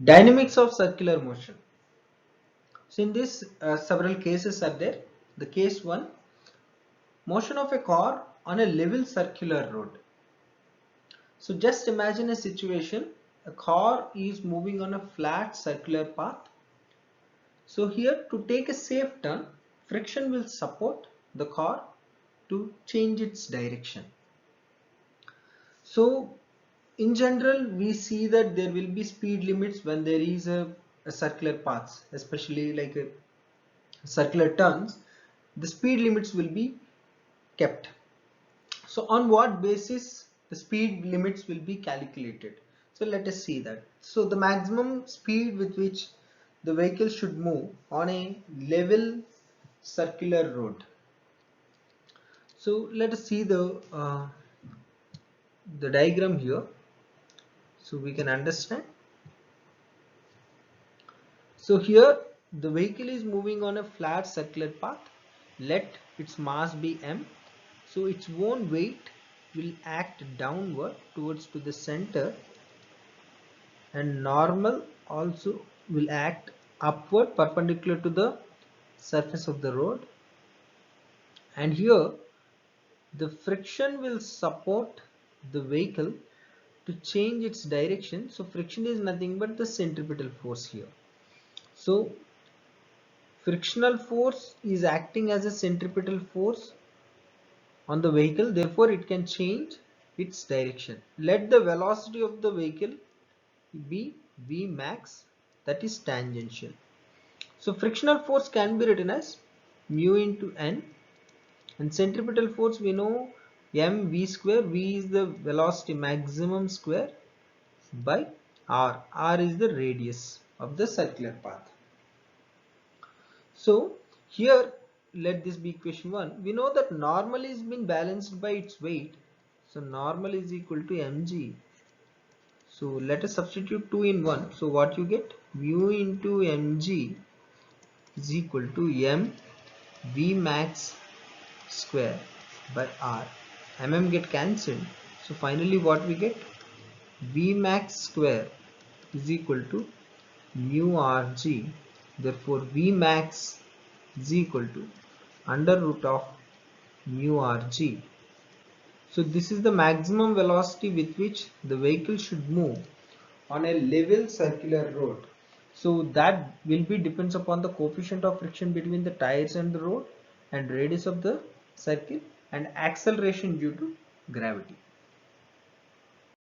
Dynamics of circular motion. So in this several cases are there. The case 1, motion of a car on a level circular road. So just imagine a situation, a car is moving on a flat circular path. So here, to take a safe turn, friction will support the car to change its direction. So in general, we see that there will be speed limits when there is a circular paths, especially like a circular turns. The speed limits will be kept. So on what basis the speed limits will be calculated? So let us see that. So the maximum speed with which the vehicle should move on a level circular road. So let us see the diagram here, so we can understand. So here the vehicle is moving on a flat circular path. Let its mass be m. So its own weight will act downward towards to the center, and normal also will act upward perpendicular to the surface of the road. And here the friction will support the vehicle to change its direction. So friction is nothing but the centripetal force here. So frictional force is acting as a centripetal force on the vehicle, therefore it can change its direction. Let the velocity of the vehicle be V max, that is tangential. So frictional force can be written as mu into n, and centripetal force we know mv square. V is the velocity maximum square by r. R is the radius of the circular path. So here, let this be equation 1. We know that normal is being balanced by its weight. So normal is equal to mg. So let us substitute 2 in 1. So what you get? Mu into mg is equal to m v max square by r. Get cancelled. So finally what we get? V max square is equal to mu rg. Therefore V max is equal to under root of mu rg. So this is the maximum velocity with which the vehicle should move on a level circular road. So that will be depends upon the coefficient of friction between the tires and the road, and radius of the circle, and acceleration due to gravity.